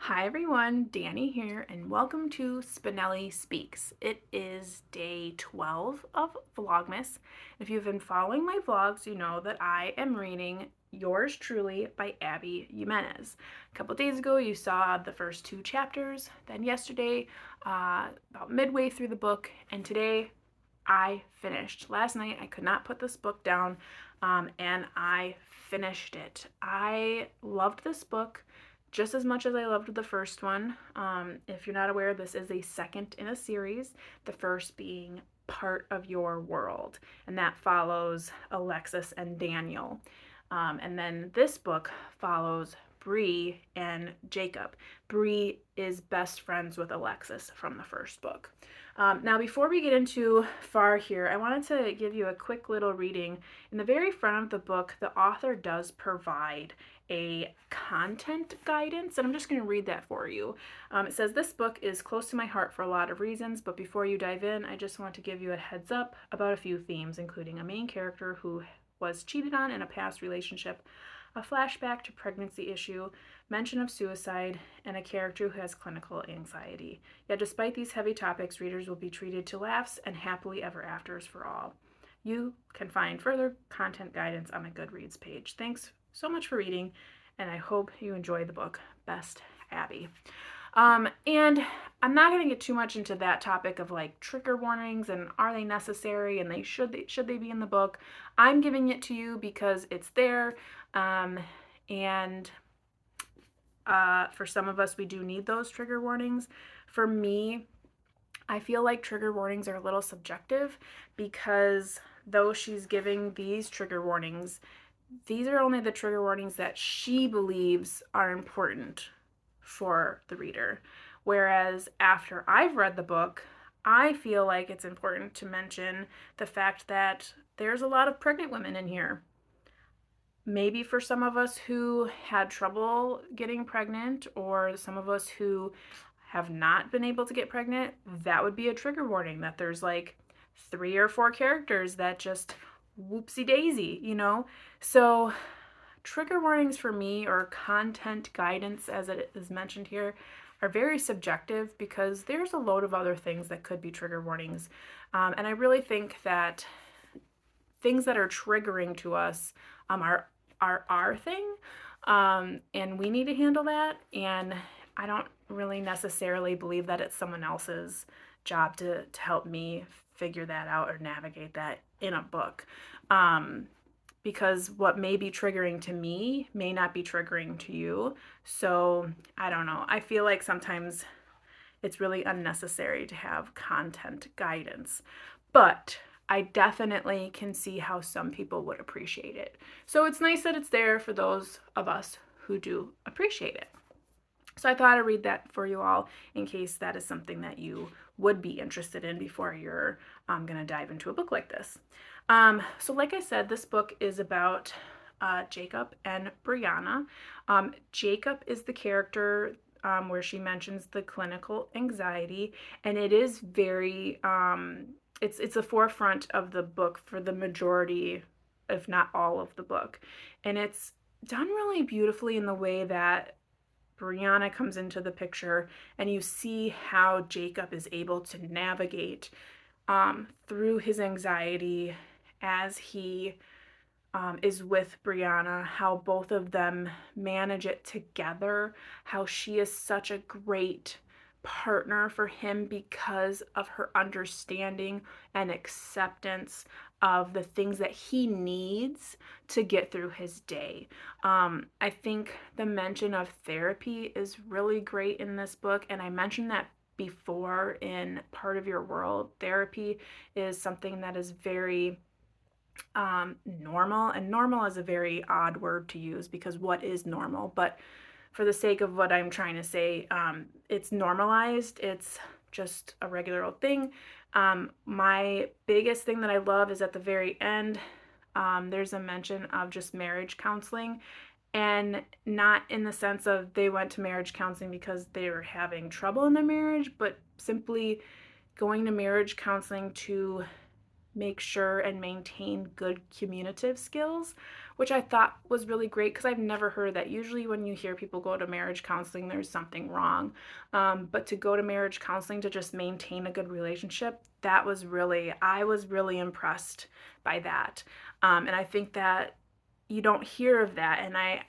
Hi everyone, Dani here, and welcome to Spenelli Speaks. It is day 12 of Vlogmas. If you've been following my vlogs, you know that I am reading Yours Truly by Abby Jimenez. A couple days ago, you saw the first two chapters, then yesterday, about midway through the book, and today I finished. Last night, I could not put this book down, and I finished it. I loved this book just as much as I loved the first one. If you're not aware, this is a second in a series, the first being Part of Your World, and that follows Alexis and Daniel. And then this book follows Bree and Jacob. Bree is best friends with Alexis from the first book. Now, before we get into far here, I wanted to give you a quick little reading. In the very front of the book, the author does provide a content guidance, and I'm just going to read that for you. It says, "This book is close to my heart for a lot of reasons, but before you dive in, I just want to give you a heads up about a few themes, including a main character who was cheated on in a past relationship, a flashback to pregnancy issue, mention of suicide, and a character who has clinical anxiety. Yet despite these heavy topics, readers will be treated to laughs and happily ever afters for all. You can find further content guidance on my Goodreads page. Thanks so much for reading, and I hope you enjoy the book. Best, Abby." And I'm not going to get too much into that topic of like trigger warnings and are they necessary and should they be in the book. I'm giving it to you because it's there, and for some of us, we do need those trigger warnings. For me, I feel like trigger warnings are a little subjective because though she's giving these trigger warnings, these are only the trigger warnings that she believes are important for the reader. Whereas after I've read the book, I feel like it's important to mention the fact that there's a lot of pregnant women in here. Maybe for some of us who had trouble getting pregnant, or some of us who have not been able to get pregnant, that would be a trigger warning that there's like 3 or 4 characters that just whoopsie daisy, you know? So, trigger warnings for me, or content guidance as it is mentioned here, are very subjective because there's a load of other things that could be trigger warnings. And I really think that things that are triggering to us are our thing, and we need to handle that. And I don't really necessarily believe that it's someone else's job to help me figure that out or navigate that in a book. Because what may be triggering to me may not be triggering to you. So I don't know. I feel like sometimes it's really unnecessary to have content guidance. But I definitely can see how some people would appreciate it. So it's nice that it's there for those of us who do appreciate it. So I thought I'd read that for you all in case that is something that you would be interested in before you're going to dive into a book like this. So like I said, this book is about Jacob and Brianna. Jacob is the character where she mentions the clinical anxiety, and it is very, it's a forefront of the book for the majority, if not all of the book. And it's done really beautifully in the way that Brianna comes into the picture, and you see how Jacob is able to navigate through his anxiety as he is with Brianna, how both of them manage it together, how she is such a great partner for him because of her understanding and acceptance of the things that he needs to get through his day. I think the mention of therapy is really great in this book, and I mentioned that before in Part of Your World. Therapy is something that is very normal, and normal is a very odd word to use because what is normal? But for the sake of what I'm trying to say, it's normalized. It's just a regular old thing. My biggest thing that I love is at the very end, there's a mention of just marriage counseling, and not in the sense of they went to marriage counseling because they were having trouble in their marriage, but simply going to marriage counseling to make sure and maintain good communicative skills, which I thought was really great because I've never heard that. Usually when you hear people go to marriage counseling, there's something wrong. But to go to marriage counseling to just maintain a good relationship, I was really impressed by that. And I think that you don't hear of that. And I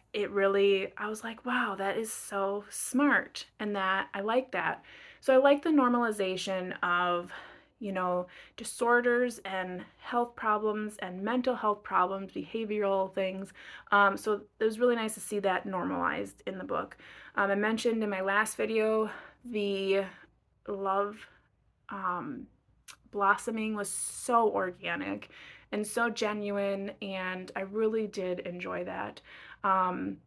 was like, wow, that is so smart. And that I like that. So I like the normalization of, disorders and health problems and mental health problems, behavioral things. So it was really nice to see that normalized in the book. I mentioned in my last video the love um, blossoming was so organic and so genuine, and I really did enjoy that. Um,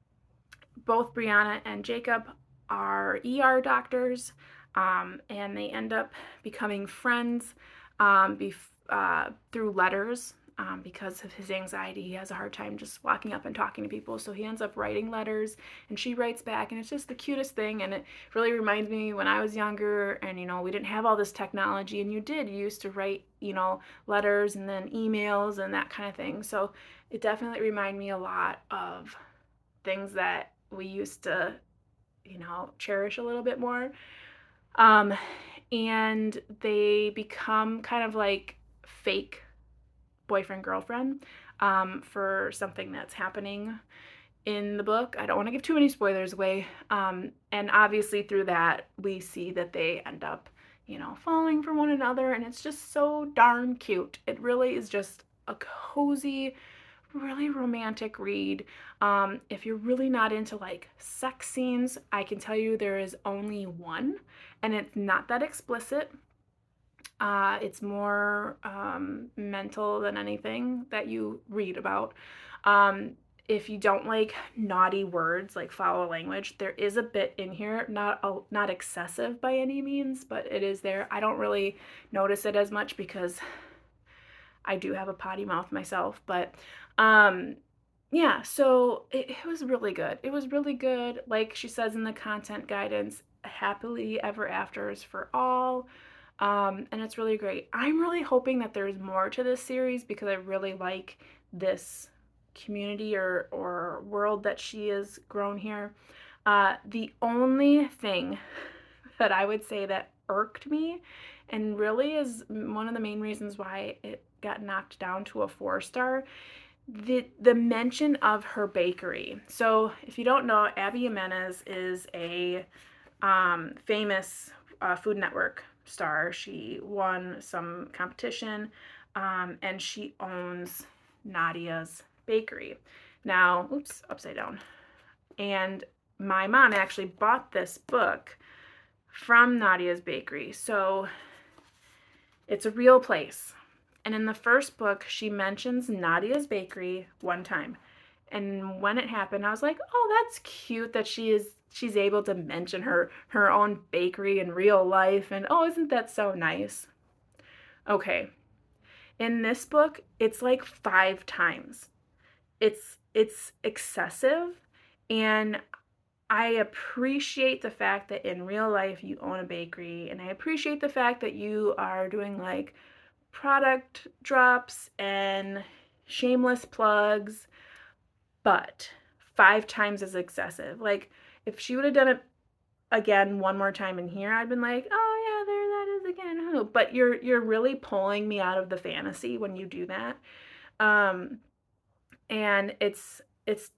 Both Brianna and Jacob are ER doctors, and they end up becoming friends through letters. Because of his anxiety, he has a hard time just walking up and talking to people. So he ends up writing letters, and she writes back, and it's just the cutest thing. And it really reminds me when I was younger, and we didn't have all this technology, and you used to write, letters and then emails and that kind of thing. So it definitely reminded me a lot of things that we used to, cherish a little bit more. And they become kind of like fake boyfriend girlfriend for something that's happening in the book. I don't want to give too many spoilers away. And obviously through that, we see that they end up, falling for one another, and it's just so darn cute. It really is just a cozy, really romantic read. If you're really not into like sex scenes, I can tell you there is only one, and it's not that explicit. It's more mental than anything that you read about. If you don't like naughty words, like foul language, there is a bit in here, not excessive by any means, but it is there. I don't really notice it as much because I do have a potty mouth myself, but yeah, so it was really good. It was really good. Like she says in the content guidance, happily ever afters for all. And it's really great. I'm really hoping that there's more to this series because I really like this community or world that she has grown here. The only thing that I would say that irked me and really is one of the main reasons why it got knocked down to a 4-star, the mention of her bakery. So if you don't know, Abby Jimenez is a famous Food Network star. She won some competition, and she owns Nadia's Bakery. Now, oops, upside down. And my mom actually bought this book from Nadia's Bakery. So it's a real place. And in the first book, she mentions Nadia's Bakery one time. And when it happened, I was like, oh, that's cute that she's able to mention her own bakery in real life. And oh, isn't that so nice? Okay. In this book, it's like 5 times. It's excessive, and I appreciate the fact that in real life you own a bakery, and I appreciate the fact that you are doing like product drops and shameless plugs, but 5 times is excessive. Like if she would have done it again one more time in here, I'd been like, oh yeah, there that is again. But you're really pulling me out of the fantasy when you do that. And it's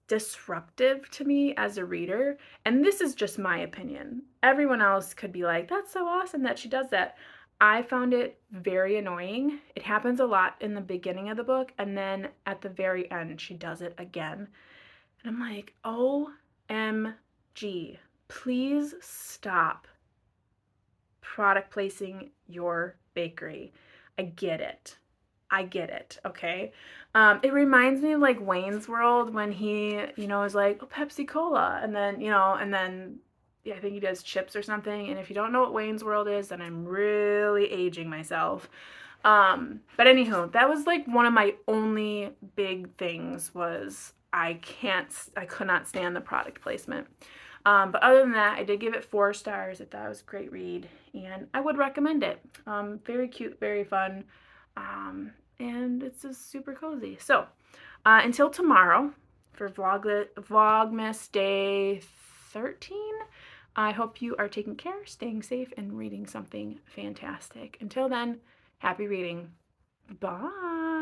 disruptive to me as a reader, and this is just my opinion. Everyone else could be like, that's so awesome that she does that. I found it very annoying. It happens a lot in the beginning of the book, and then at the very end she does it again. And I'm like, OMG, please stop product placing your bakery. I get it, okay? It reminds me of like Wayne's World when he, is like, oh, Pepsi Cola, and then, yeah, I think he does chips or something. And if you don't know what Wayne's World is, then I'm really aging myself. But anywho, that was like one of my only big things was I could not stand the product placement. But other than that, I did give it 4 stars. I thought it was a great read, and I would recommend it. Very cute, very fun, and it's just super cozy. So Until tomorrow for Vlogmas Day 13, I hope you are taking care, staying safe, and reading something fantastic. Until then, happy reading. Bye.